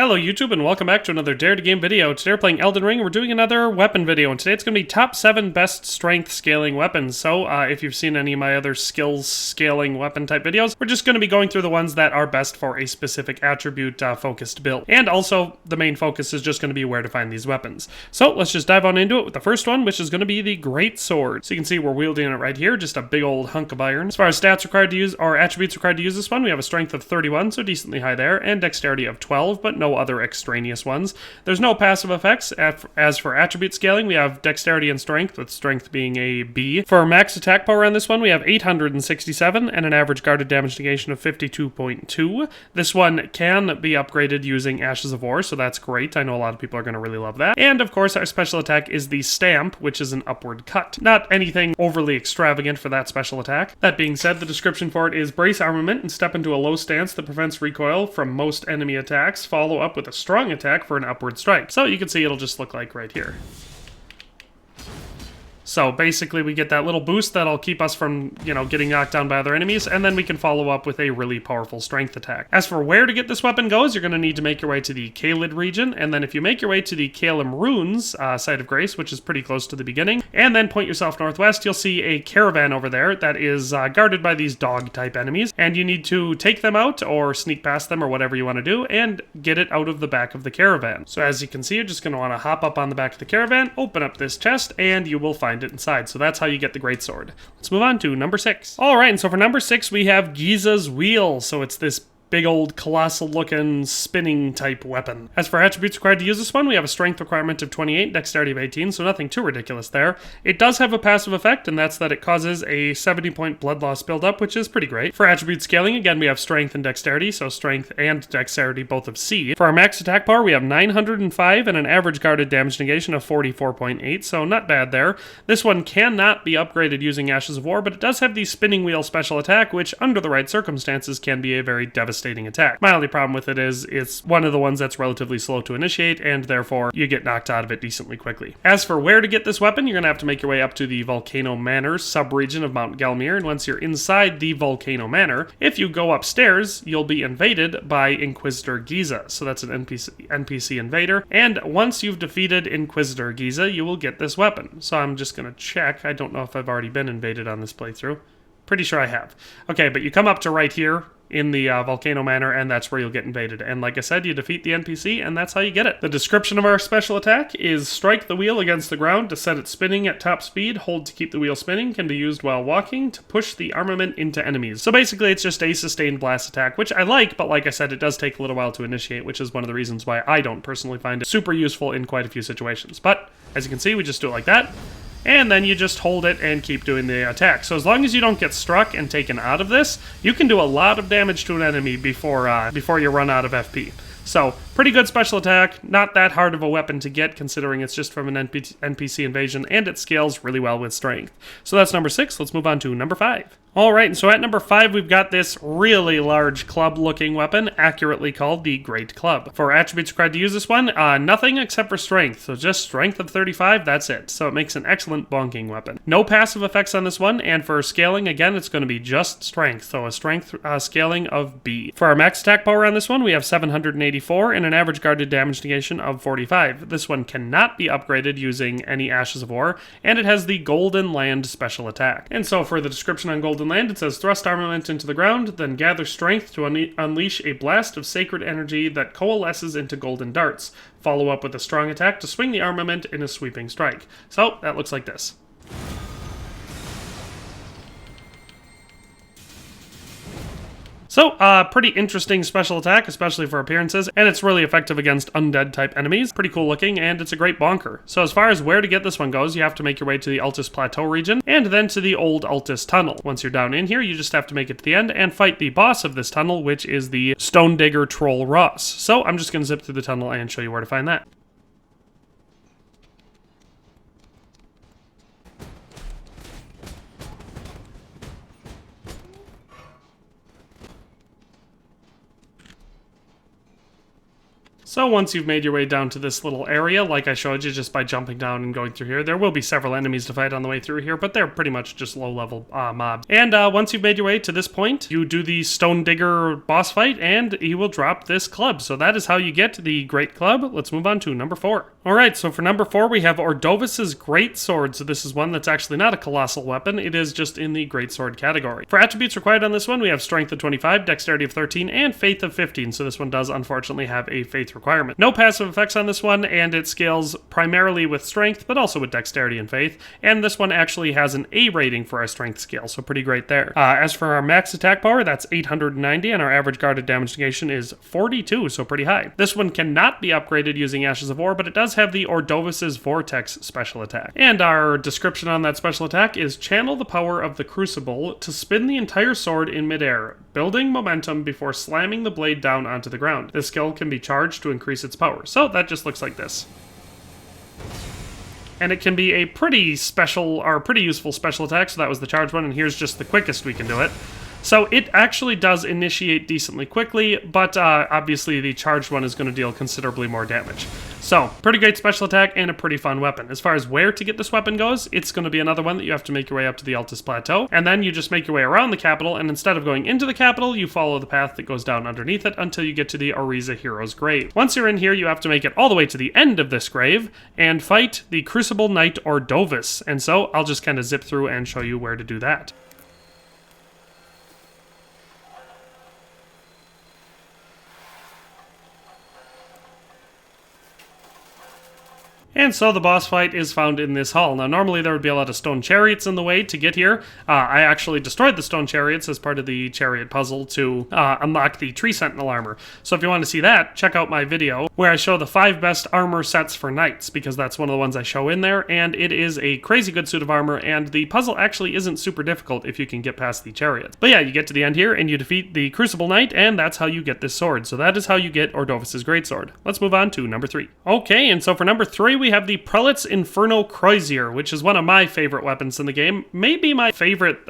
Hello YouTube and welcome back to another Dare to Game video. Today we're playing Elden Ring. We're doing another weapon video and today it's going to be top 7 best strength scaling weapons. So if you've seen any of my other skills scaling weapon type videos, we're just going to be going through the ones that are best for a specific attribute focused build. And also the main focus is just going to be where to find these weapons. So let's just dive on into it with the first one, which is going to be the Greatsword. So you can see we're wielding it right here, just a big old hunk of iron. As far as stats required to use, or attributes required to use this one, we have a strength of 31, so decently high there, and dexterity of 12, but no other extraneous ones. There's no passive effects. As for attribute scaling, we have dexterity and strength, with strength being a B. For max attack power on this one, we have 867 and an average guarded damage negation of 52.2. This one can be upgraded using Ashes of War, so that's great. I know a lot of people are going to really love that. And of course, our special attack is the Stamp, which is an upward cut. Not anything overly extravagant for that special attack. That being said, the description for it is brace armament and step into a low stance that prevents recoil from most enemy attacks. Follow up with a strong attack for an upward strike. So you can see it'll just look like right here. So basically we get that little boost that'll keep us from, getting knocked down by other enemies, and then we can follow up with a really powerful strength attack. As for where to get this weapon goes, you're going to need to make your way to the Caelid region, and then if you make your way to the Caelem Runes, Site of Grace, which is pretty close to the beginning, and then point yourself northwest, you'll see a caravan over there that is guarded by these dog-type enemies, and you need to take them out, or sneak past them, or whatever you want to do, and get it out of the back of the caravan. So as you can see, you're just going to want to hop up on the back of the caravan, open up this chest, and you will find it inside. So that's how you get the Greatsword. Let's move on to number 6. Alright, and so for number 6 we have Ghiza's Wheel. So it's this big old colossal looking spinning type weapon. As for attributes required to use this one, we have a strength requirement of 28, dexterity of 18, so nothing too ridiculous there. It does have a passive effect, and that's that it causes a 70-point blood loss buildup, which is pretty great. For attribute scaling, again, we have strength and dexterity, so strength and dexterity both of C. For our max attack power, we have 905 and an average guarded damage negation of 44.8, so not bad there. This one cannot be upgraded using Ashes of War, but it does have the spinning wheel special attack, which under the right circumstances can be a very devastating attack. My only problem with it is it's one of the ones that's relatively slow to initiate, and therefore you get knocked out of it decently quickly. As for where to get this weapon, you're going to have to make your way up to the Volcano Manor sub-region of Mount Gelmir, and once you're inside the Volcano Manor, if you go upstairs, you'll be invaded by Inquisitor Ghiza. So that's an NPC invader, and once you've defeated Inquisitor Ghiza, you will get this weapon. So I'm just going to check. I don't know if I've already been invaded on this playthrough. Pretty sure I have. Okay, but you come up to right here in the Volcano Manor, and that's where you'll get invaded. And like I said, you defeat the NPC, and that's how you get it. The description of our special attack is strike the wheel against the ground to set it spinning at top speed, hold to keep the wheel spinning, can be used while walking to push the armament into enemies. So basically, it's just a sustained blast attack, which I like, but like I said, it does take a little while to initiate, which is one of the reasons why I don't personally find it super useful in quite a few situations. But as you can see, we just do it like that. And then you just hold it and keep doing the attack. So as long as you don't get struck and taken out of this, you can do a lot of damage to an enemy before you run out of FP. So, pretty good special attack, not that hard of a weapon to get considering it's just from an NPC invasion, and it scales really well with strength. So that's number 6, let's move on to number 5. Alright, and so at number 5 we've got this really large club-looking weapon, accurately called the Great Club. For attributes required to use this one, nothing except for strength, so just strength of 35, that's it. So it makes an excellent bonking weapon. No passive effects on this one, and for scaling, again, it's going to be just strength, so a strength scaling of B. For our max attack power on this one, we have 784 and an average guarded damage negation of 45. This one cannot be upgraded using any Ashes of War, and it has the Golden Land special attack. And so for the description on Golden Land, it says thrust armament into the ground, then gather strength to unleash a blast of sacred energy that coalesces into golden darts. Follow up with a strong attack to swing the armament in a sweeping strike. So that looks like this. So, pretty interesting special attack, especially for appearances, and it's really effective against undead type enemies. Pretty cool looking, and it's a great bonker. So as far as where to get this one goes, you have to make your way to the Altus Plateau region, and then to the old Altus Tunnel. Once you're down in here, you just have to make it to the end and fight the boss of this tunnel, which is the Stone Digger Troll Ross. So I'm just going to zip through the tunnel and show you where to find that. So once you've made your way down to this little area, like I showed you just by jumping down and going through here, there will be several enemies to fight on the way through here, but they're pretty much just low-level mobs. And once you've made your way to this point, you do the Stone Digger boss fight, and he will drop this club. So that is how you get the Great Club. Let's move on to number 4. Alright, so for number 4, we have Ordovis' Greatsword. So this is one that's actually not a colossal weapon, it is just in the Greatsword category. For attributes required on this one, we have Strength of 25, Dexterity of 13, and Faith of 15. So this one does unfortunately have a Faith requirement. No passive effects on this one, and it scales primarily with Strength, but also with Dexterity and Faith. And this one actually has an A rating for our Strength scale, so pretty great there. As for our max attack power, that's 890, and our average guarded damage negation is 42, so pretty high. This one cannot be upgraded using Ashes of War, but it does have the Ordovis' Vortex special attack. And our description on that special attack is channel the power of the Crucible to spin the entire sword in midair, building momentum before slamming the blade down onto the ground. This skill can be charged to increase its power. So that just looks like this. And it can be a pretty special, or pretty useful special attack, so that was the charge one, and here's just the quickest we can do it. So it actually does initiate decently quickly, but obviously the charged one is going to deal considerably more damage. So, pretty great special attack and a pretty fun weapon. As far as where to get this weapon goes, it's going to be another one that you have to make your way up to the Altus Plateau, and then you just make your way around the capital, and instead of going into the capital, you follow the path that goes down underneath it until you get to the Oriza Hero's grave. Once you're in here, you have to make it all the way to the end of this grave, and fight the Crucible Knight Ordovis. And so, I'll just kind of zip through and show you where to do that. And so the boss fight is found in this hall. Now, normally there would be a lot of stone chariots in the way to get here. I actually destroyed the stone chariots as part of the chariot puzzle to unlock the tree sentinel armor. So if you want to see that, check out my video where I show the 5 best armor sets for knights, because that's one of the ones I show in there, and it is a crazy good suit of armor, and the puzzle actually isn't super difficult if you can get past the chariots. But yeah, you get to the end here, and you defeat the Crucible Knight, and that's how you get this sword. So that is how you get Ordovis' Greatsword. Let's move on to number 3. Okay, and so for number 3, we have the Prelits Inferno Crozier, which is one of my favorite weapons in the game. Maybe my favorite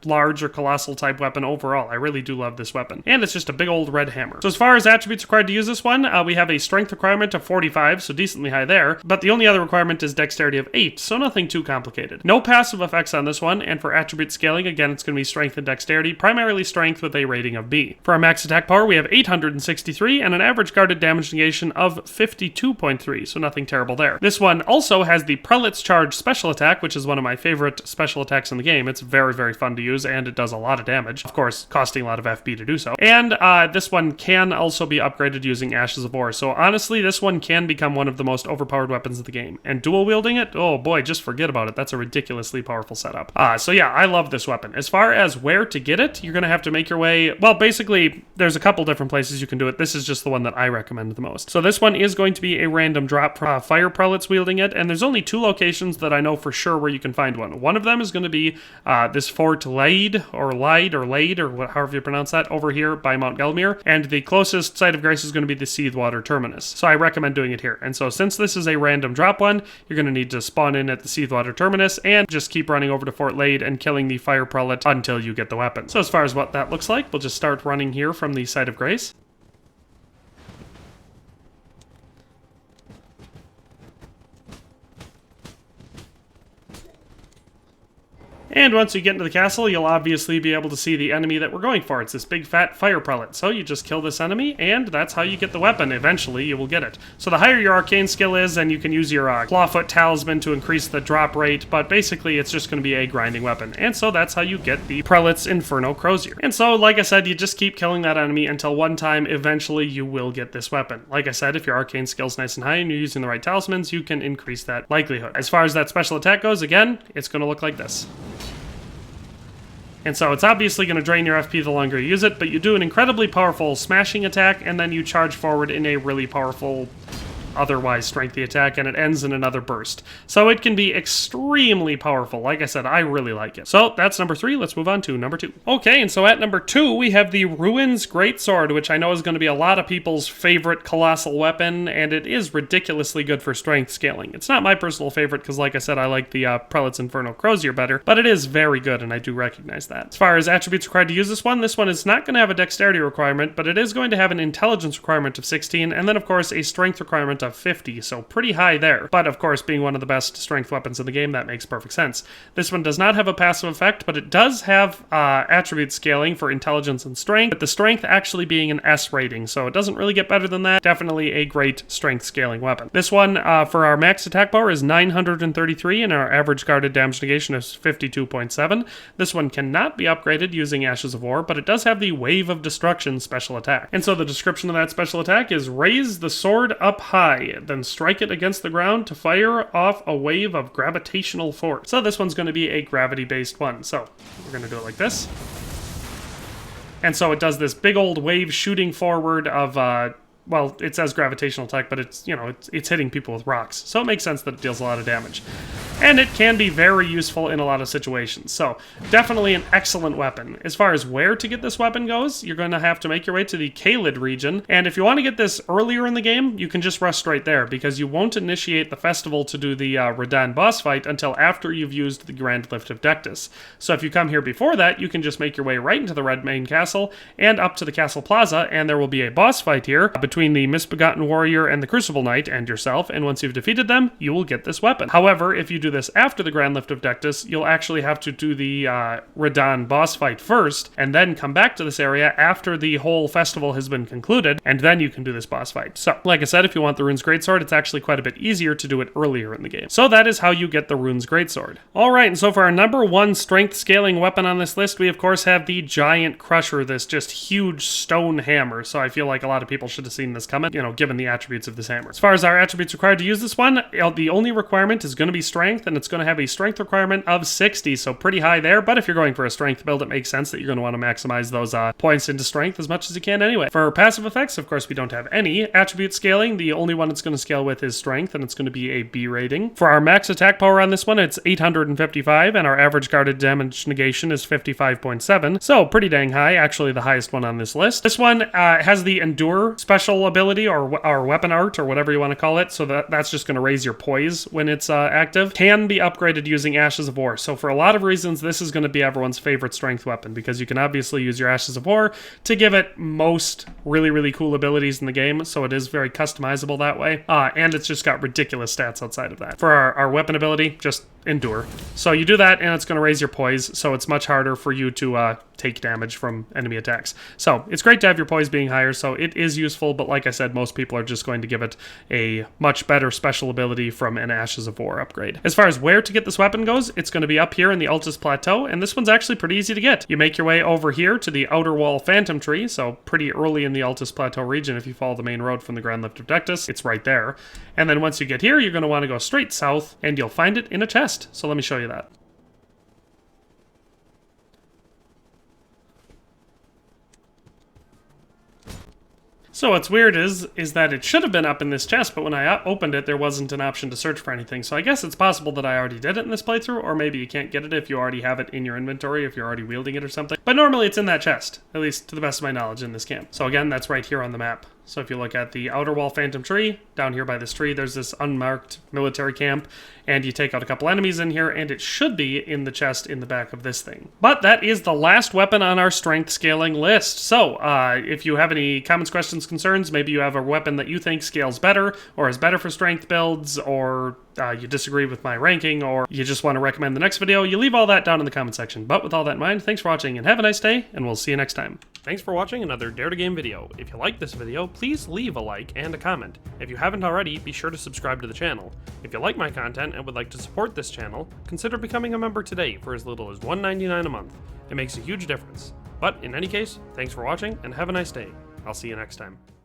large or colossal type weapon overall. I really do love this weapon. And it's just a big old red hammer. So as far as attributes required to use this one, we have a strength requirement of 45, so decently high there. But the only other requirement is dexterity of 8, so nothing too complicated. No passive effects on this one, and for attribute scaling, again, it's going to be strength and dexterity, primarily strength with a rating of B. For our max attack power, we have 863 and an average guarded damage negation of 52.3, so nothing terrible there. This one also has the Prelate's Charge special attack, which is one of my favorite special attacks in the game. It's very, very fun to use, and it does a lot of damage, of course, costing a lot of FP to do so. And this one can also be upgraded using Ashes of War, so honestly, this one can become one of the most overpowered weapons of the game. And dual wielding it, oh boy, just forget about it. That's a ridiculously powerful setup. So yeah, I love this weapon. As far as where to get it, you're going to have to make your way, well, basically, there's a couple different places you can do it. This is just the one that I recommend the most. So this one is going to be a random drop from fire prelates wielding it, and there's only 2 locations that I know for sure where you can find one. One of them is going to be this Fort Lade, or however you pronounce that, over here by Mount Gelmir, and the closest site of grace is going to be the Seethwater Terminus. So I recommend doing it here. And so since this is a random drop one, you're going to need to spawn in at the Seethwater Terminus and just keep running over to Fort Lade and killing the fire prelate until you get the weapon. So as far as what that looks like, we'll just start running here from the site of grace. And once you get into the castle, you'll obviously be able to see the enemy that we're going for. It's this big fat fire prelate. So you just kill this enemy, and that's how you get the weapon. Eventually, you will get it. So the higher your arcane skill is, and you can use your clawfoot talisman to increase the drop rate, but basically it's just going to be a grinding weapon. And so that's how you get the Prelits Inferno Crozier. And so, like I said, you just keep killing that enemy until one time, eventually you will get this weapon. Like I said, if your arcane skill's nice and high and you're using the right talismans, you can increase that likelihood. As far as that special attack goes, again, it's going to look like this. And so it's obviously going to drain your FP the longer you use it, but you do an incredibly powerful smashing attack, and then you charge forward in a really powerful otherwise strengthy attack, and it ends in another burst. So it can be extremely powerful. Like I said, I really like it. So that's number 3. Let's move on to number 2. Okay, and so at number 2, we have the Ruins Greatsword, which I know is going to be a lot of people's favorite colossal weapon, and it is ridiculously good for strength scaling. It's not my personal favorite because, like I said, I like the Prelits Inferno Crozier better, but it is very good, and I do recognize that. As far as attributes required to use this one is not going to have a dexterity requirement, but it is going to have an intelligence requirement of 16, and then, of course, a strength requirement of 50, so pretty high there. But, of course, being one of the best strength weapons in the game, that makes perfect sense. This one does not have a passive effect, but it does have attribute scaling for intelligence and strength, but the strength actually being an S rating, so it doesn't really get better than that. Definitely a great strength scaling weapon. This one, for our max attack power, is 933, and our average guarded damage negation is 52.7. This one cannot be upgraded using Ashes of War, but it does have the Wave of Destruction special attack. And so the description of that special attack is raise the sword up high, then strike it against the ground to fire off a wave of gravitational force. So this one's going to be a gravity-based one. So we're going to do it like this. And so it does this big old wave shooting forward of, well, it says gravitational attack, but it's, you know, it's hitting people with rocks. So it makes sense that it deals a lot of damage. And it can be very useful in a lot of situations. So definitely an excellent weapon. As far as where to get this weapon goes, you're going to have to make your way to the Caelid region. And if you want to get this earlier in the game, you can just rush straight there, because you won't initiate the festival to do the Radahn boss fight until after you've used the Grand Lift of Dectus. So if you come here before that, you can just make your way right into the Red Main Castle and up to the Castle Plaza, and there will be a boss fight here between the Misbegotten Warrior and the Crucible Knight and yourself, and once you've defeated them, you will get this weapon. However, if you do this after the Grand Lift of Dectus, you'll actually have to do the Radahn boss fight first, and then come back to this area after the whole festival has been concluded, and then you can do this boss fight. So, like I said, if you want the Runes Greatsword, it's actually quite a bit easier to do it earlier in the game. So that is how you get the Runes Greatsword. Alright, and so for our number 1 strength scaling weapon on this list, we of course have the Giant Crusher, this just huge stone hammer. So I feel like a lot of people should have seen this coming, you know, given the attributes of this hammer. As far as our attributes required to use this one, the only requirement is going to be strength, and it's going to have a strength requirement of 60, so pretty high there. But if you're going for a strength build, it makes sense that you're going to want to maximize those points into strength as much as you can anyway. For passive effects, of course, we don't have any. Attribute scaling, the only one it's going to scale with is strength, and it's going to be a B rating. For our max attack power on this one, it's 855, and our average guarded damage negation is 55.7, so pretty dang high, actually the highest one on this list. This one has the Endure special ability, or weapon art, or whatever you want to call it, so that's just going to raise your poise when it's active. Can be upgraded using Ashes of War, so for a lot of reasons, this is going to be everyone's favorite strength weapon, because you can obviously use your Ashes of War to give it most really, really cool abilities in the game, so it is very customizable that way, and it's just got ridiculous stats outside of that. For our weapon ability, just Endure. So you do that, and it's going to raise your poise, so it's much harder for you to take damage from enemy attacks. So it's great to have your poise being higher, so it is useful, but like I said, most people are just going to give it a much better special ability from an Ashes of War upgrade. As far as where to get this weapon goes, it's going to be up here in the Altus Plateau, and this one's actually pretty easy to get. You make your way over here to the Outer Wall Phantom Tree, so pretty early in the Altus Plateau region. If you follow the main road from the Grand Lift of Dectus, it's right there. And then once you get here, you're going to want to go straight south, and you'll find it in a chest. So let me show you that. So what's weird is that it should have been up in this chest, but when I opened it, there wasn't an option to search for anything. So I guess it's possible that I already did it in this playthrough, or maybe you can't get it if you already have it in your inventory, if you're already wielding it or something. But normally it's in that chest, at least to the best of my knowledge in this camp. So again, that's right here on the map. So if you look at the Outer Wall Phantom Tree, down here by this tree, there's this unmarked military camp, and you take out a couple enemies in here, and it should be in the chest in the back of this thing. But that is the last weapon on our strength scaling list. So if you have any comments, questions, concerns, maybe you have a weapon that you think scales better, or is better for strength builds, or you disagree with my ranking, or you just want to recommend the next video, you leave all that down in the comment section. But with all that in mind, thanks for watching, and have a nice day, and we'll see you next time. Thanks for watching another Dare to Game video. If you liked this video, please leave a like and a comment. If you haven't already, be sure to subscribe to the channel. If you like my content and would like to support this channel, consider becoming a member today for as little as $1.99 a month. It makes a huge difference. But in any case, thanks for watching, and have a nice day. I'll see you next time.